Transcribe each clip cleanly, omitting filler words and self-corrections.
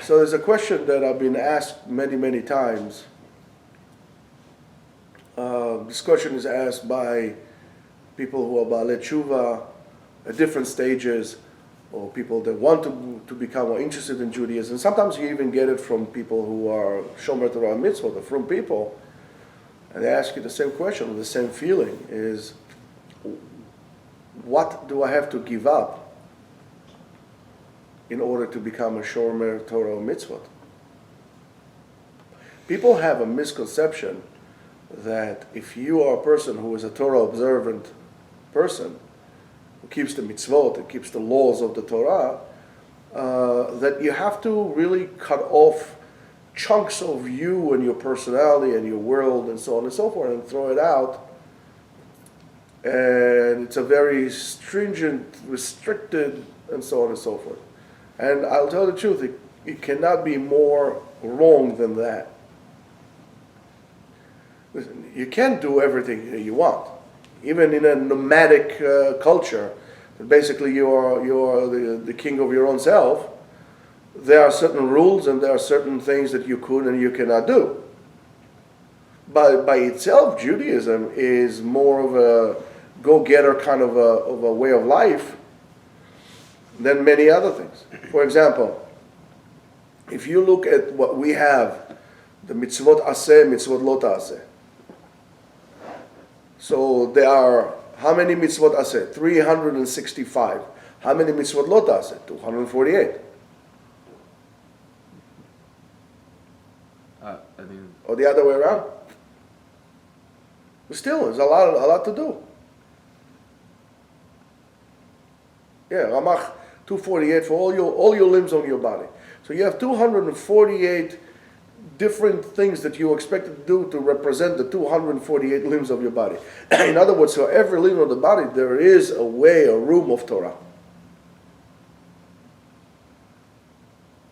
So there's a question that I've been asked many, many times. This question is asked by people who are Baalei Tshuva at different stages, or people that want to become more interested in Judaism. Sometimes you even get it from people who are Shomer Torah Mitzvot, the frum people, and they ask you the same question with the same feeling, is what do I have to give up in order to become a Shomer Torah Mitzvot? People have a misconception that if you are a person who is a Torah observant person, who keeps the mitzvot, who keeps the laws of the Torah, that you have to really cut off chunks of you and your personality and your world and so on and so forth and throw it out. And it's a very stringent, restricted, and so on and so forth. And I'll tell the truth, it cannot be more wrong than that. Listen, you can't do everything you want. Even in a nomadic culture, basically you are the king of your own self, there are certain rules and there are certain things that you could and you cannot do. But by itself, Judaism is more of a go-getter kind of a way of life than many other things. For example, if you look at what we have, the mitzvot aseh, mitzvot lo ta'aseh. So there are, how many mitzvot aseh? 365. How many mitzvot lo ta'aseh? 248. I think. Or the other way around. But still, there's a lot to do. Yeah, Ramach 248 for all your limbs on your body. So you have 248 different things that you expected to do to represent the 248 limbs of your body. In other words, for every limb of the body, there is a way, a room of Torah.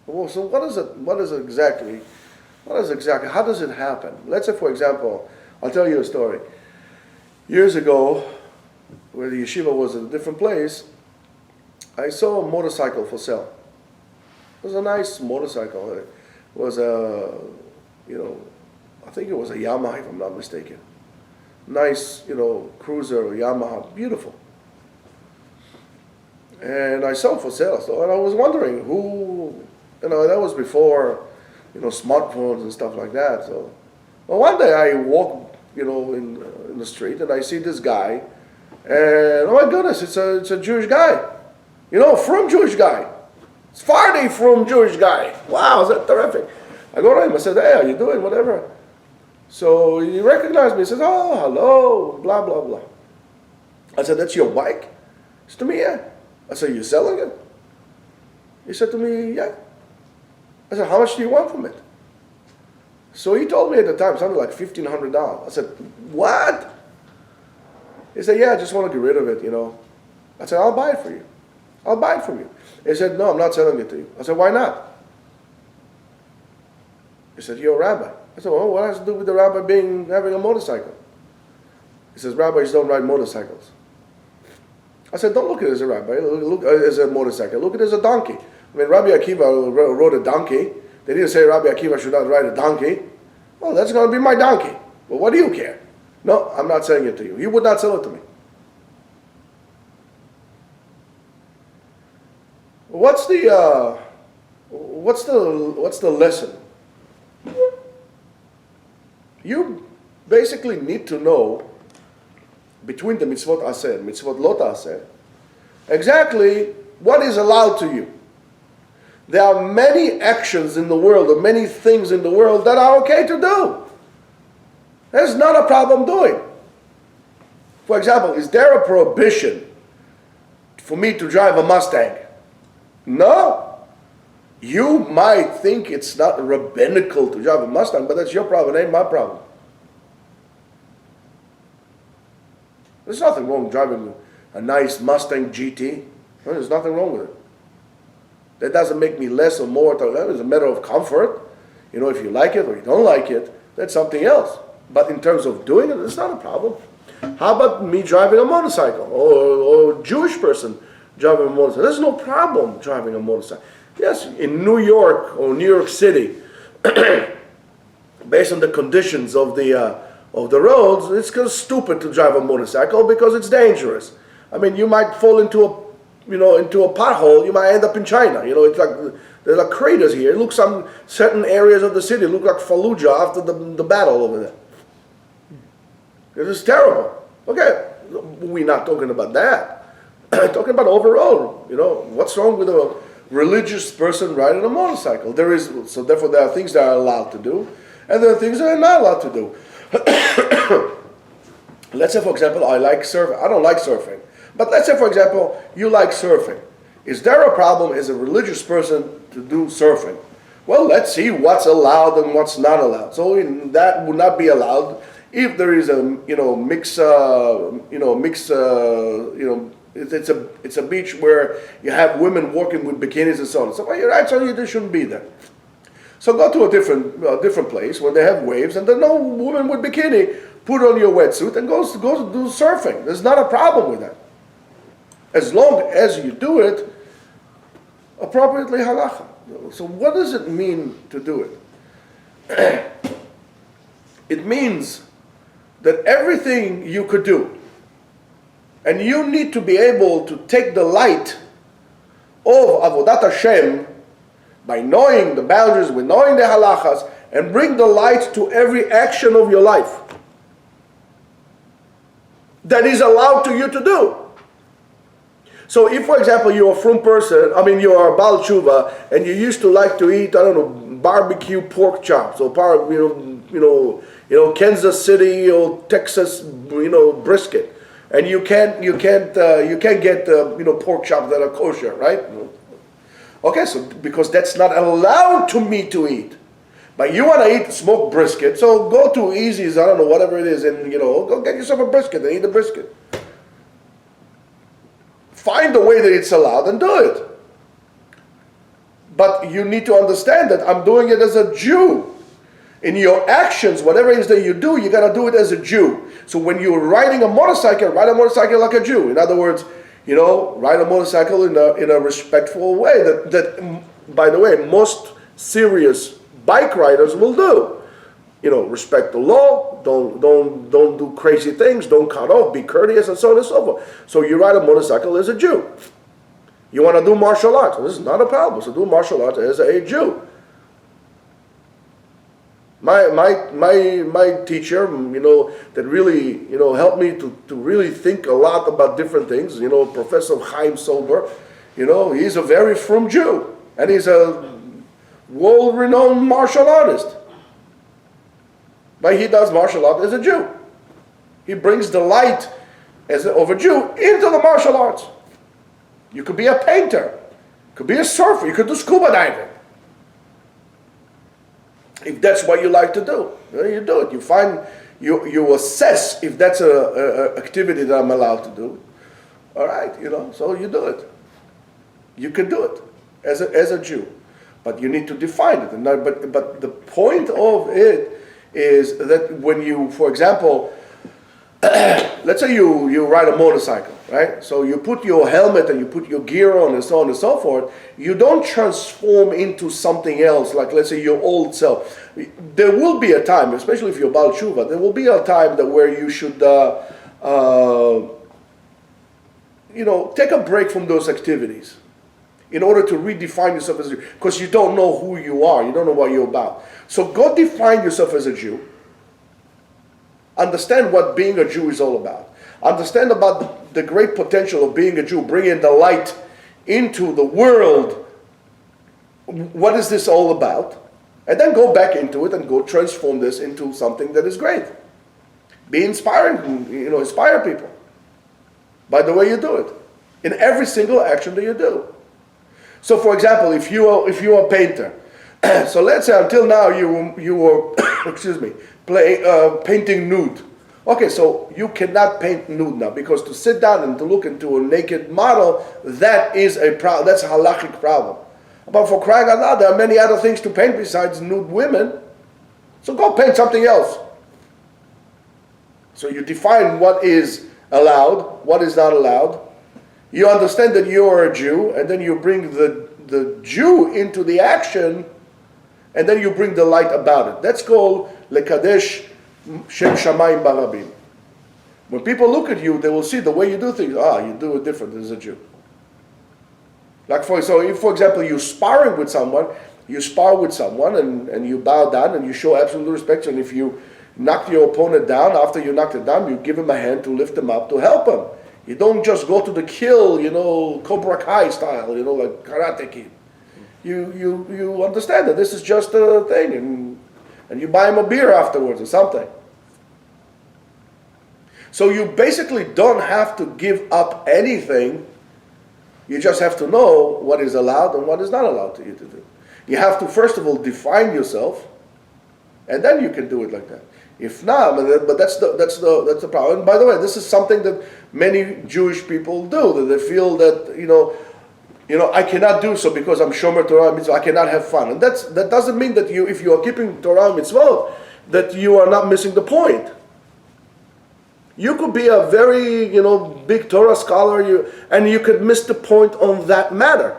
Well, so what is exactly, how does it happen? Let's say, for example, I'll tell you a story. Years ago, where the yeshiva was at a different place, I saw a motorcycle for sale. It was a nice motorcycle. It was I think it was a Yamaha, if I'm not mistaken. Nice, cruiser, Yamaha, beautiful. And I saw it for sale, and I was wondering who, that was before, smartphones and stuff like that. So, well, one day I walk, in the street, and I see this guy, and oh my goodness, it's a Jewish guy, from Jewish guy. It's Fardy from Jewish guy. Wow, is that terrific? I go to him, I said, hey, how you doing, whatever. So he recognized me, he says, oh, hello, blah, blah, blah. I said, that's your bike? He said to me, yeah. I said, you selling it? He said to me, yeah. I said, how much do you want from it? So he told me at the time, something like $1,500. I said, what? He said, yeah, I just want to get rid of it, I said, I'll buy it for you. I'll buy it from you. He said, no, I'm not selling it to you. I said, why not? He said, you're a rabbi. I said, well, what has to do with the rabbi having a motorcycle? He says, rabbis don't ride motorcycles. I said, don't look at it as a rabbi. Look at it as a motorcycle. Look at it as a donkey. I mean, Rabbi Akiva rode a donkey. They didn't say Rabbi Akiva should not ride a donkey. Well, that's going to be my donkey. Well, what do you care? No, I'm not selling it to you. He would not sell it to me. What's the lesson? You basically need to know between the mitzvot aseh and mitzvot lo ta'aseh exactly what is allowed to you. There are many actions in the world, or many things in the world that are okay to do. There's not a problem doing. For example, is there a prohibition for me to drive a Mustang? No. You might think it's not rabbinical to drive a Mustang, but that's your problem, it ain't my problem. There's nothing wrong with driving a nice Mustang GT. There's nothing wrong with it. That doesn't make me less or more. It's a matter of comfort. If you like it or you don't like it, that's something else. But in terms of doing it, it's not a problem. How about me driving a motorcycle or a Jewish person driving a motorcycle? There's no problem driving a motorcycle. Yes, in New York or New York City, based on the conditions of the roads, it's kind of stupid to drive a motorcycle because it's dangerous. I mean, you might fall into a pothole. You might end up in China. It's like there's like craters here. It looks some certain areas of the city look like Fallujah after the battle over there. It is terrible. Okay, we're not talking about that. Talking about overall. What's wrong with a religious person riding a motorcycle? So therefore there are things that are allowed to do, and there are things that are not allowed to do. Let's say, for example, I like surfing. I don't like surfing. But let's say, for example, you like surfing. Is there a problem as a religious person to do surfing? Well, let's see what's allowed and what's not allowed. So that would not be allowed if there is a it's a beach where you have women walking with bikinis and so on. So you're right, so you shouldn't be there. So go to a different place where they have waves and there's no woman with bikini. Put on your wetsuit and go to do surfing. There's not a problem with that, as long as you do it appropriately halacha. So what does it mean to do it? It means that everything you could do, and you need to be able to take the light of Avodat Hashem by knowing the boundaries, with knowing the halachas, and bring the light to every action of your life that is allowed to you to do. So if, for example, you're a frum person, you're a Baal Tshuva, and you used to like to eat, barbecue pork chops, or Kansas City or Texas, brisket, and you can't get pork chops that are kosher, right? Okay, so because that's not allowed to me to eat. But you want to eat smoked brisket, so go to Easy's, whatever it is, and go get yourself a brisket and eat the brisket. Find the way that it's allowed and do it. But you need to understand that I'm doing it as a Jew. In your actions, whatever it is that you do, you got to do it as a Jew. So when you're riding a motorcycle, ride a motorcycle like a Jew. In other words, ride a motorcycle in a respectful way. That, by the way, most serious bike riders will do. Respect the law. Don't do crazy things. Don't cut off. Be courteous, and so on and so forth. So you ride a motorcycle as a Jew. You want to do martial arts. This is not a problem. So do martial arts as a Jew. My teacher, that really, helped me to really think a lot about different things. Professor Chaim Sober, he's a very frum Jew, and he's a world-renowned martial artist. But he does martial art as a Jew. He brings the light of a Jew into the martial arts. You could be a painter, you could be a surfer, you could do scuba diving. If that's what you like to do, you do it. You assess if that's a activity that I'm allowed to do. All right, so you do it. You can do it as a Jew, but you need to define it. But the point of it is that when you, for example, let's say you ride a motorcycle, right? So you put your helmet and you put your gear on and so on and so forth. You don't transform into something else, like let's say your old self. There will be a time, especially if you're Baal Tshuva, there will be a time where you should, take a break from those activities in order to redefine yourself as a Jew, because you don't know who you are, you don't know what you're about. So go define yourself as a Jew. Understand what being a Jew is all about. Understand about the great potential of being a Jew, bringing the light into the world. What is this all about? And then go back into it and go transform this into something that is great. Be inspiring, inspire people by the way you do it, in every single action that you do. So, for example, if you are a painter, so let's say until now you were painting nude. Okay, so you cannot paint nude now, because to sit down and to look into a naked model, that is a problem. That's a halachic problem. But for crying out loud, there are many other things to paint besides nude women. So go paint something else. So you define what is allowed, what is not allowed. You understand that you are a Jew, and then you bring the the Jew into the action, and then you bring the light about it. That's called lekadesh shem shamayim barabim. When people look at you, they will see the way you do things. You do it different as a Jew. Like for example, you're sparring with someone, you spar with someone and you bow down and you show absolute respect. And if you knock your opponent down, after you knocked it down, you give him a hand to lift him up, to help him. You don't just go to the kill, Cobra Kai style, like Karate Kid. You understand that this is just a thing, and you buy him a beer afterwards or something. So you basically don't have to give up anything. You just have to know what is allowed and what is not allowed to you to do. You have to first of all define yourself, and then you can do it like that. If not, but that's the problem. And by the way, this is something that many Jewish people do. That they feel that I cannot do so because I'm shomer Torah mitzvah. I cannot have fun, and that doesn't mean that if you are keeping Torah mitzvot, that you are not missing the point. You could be a very, big Torah scholar, and you could miss the point on that matter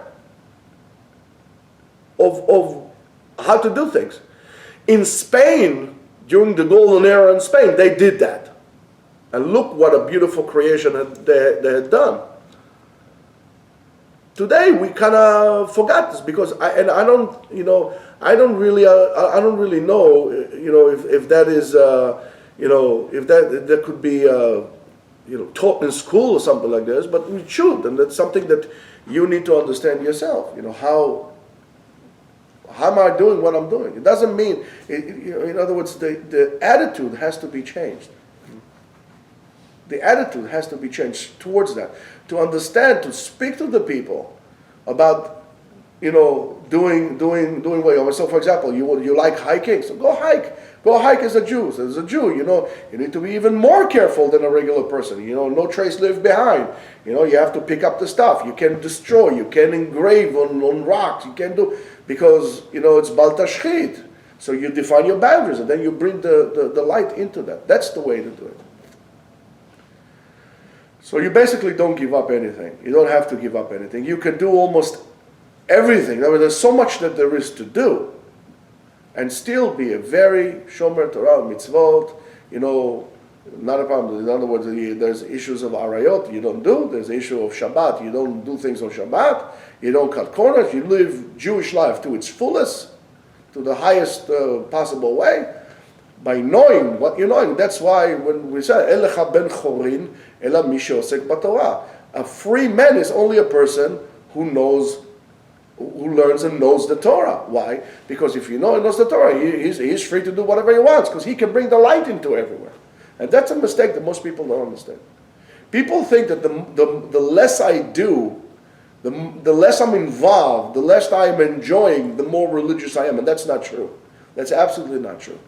of how to do things. In Spain, during the golden era in Spain, they did that. And look what a beautiful creation they had done. Today, we kind of forgot this because I don't really know, if that is, if that could be, taught in school or something like this, but we should, and that's something that you need to understand yourself. How am I doing what I'm doing? It doesn't mean, in other words, the attitude has to be changed. The attitude has to be changed towards that. To understand, to speak to the people about, doing what you want. So, for example, you like hiking, so go hike. Go hike as a Jew. So as a Jew, you need to be even more careful than a regular person. No trace left behind. You have to pick up the stuff. You can destroy. You can engrave on rocks. You can do, because, it's Bal Tashchit. So you define your boundaries, and then you bring the light into that. That's the way to do it. So you basically don't give up anything. You don't have to give up anything. You can do almost everything. There's so much that there is to do, and still be a very shomer Torah mitzvot, not a problem. In other words, there's issues of arayot you don't do. There's the issue of Shabbat. You don't do things on Shabbat. You don't cut corners. You live Jewish life to its fullest, to the highest possible way, by knowing what you're knowing. That's why when we say, Elecha ben chorin, ela mi sheosek b'Torah. A free man is only a person who learns and knows the Torah. Why? Because if he knows the Torah, he's free to do whatever he wants, because he can bring the light into everywhere. And that's a mistake that most people don't understand. People think that the less I do, the less I'm involved, the less I'm enjoying, the more religious I am. And that's not true. That's absolutely not true.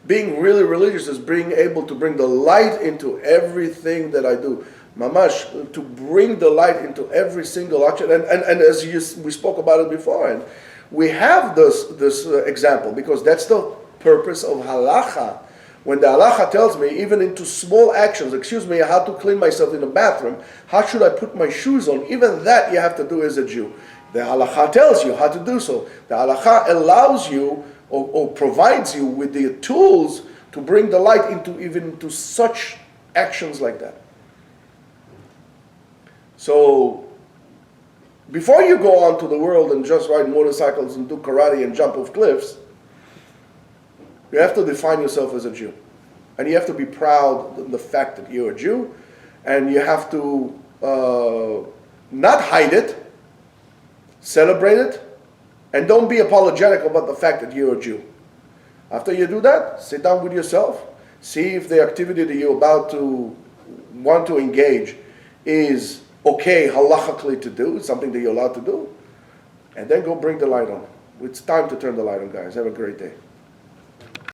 Being really religious is being able to bring the light into everything that I do. Mamash, to bring the light into every single action. And as we spoke about it before, and we have this example, because that's the purpose of halacha. When the halacha tells me, even into small actions, how to clean myself in the bathroom, how should I put my shoes on, even that you have to do as a Jew. The halacha tells you how to do so. The halacha allows you or provides you with the tools to bring the light into such actions like that. So, before you go on to the world and just ride motorcycles and do karate and jump off cliffs, you have to define yourself as a Jew. And you have to be proud of the fact that you're a Jew, and you have to not hide it, celebrate it, and don't be apologetic about the fact that you're a Jew. After you do that, sit down with yourself, see if the activity that you're about to want to engage is okay halachically to do, it's something that you're allowed to do, and then go bring the light on. It's time to turn the light on, guys. Have a great day.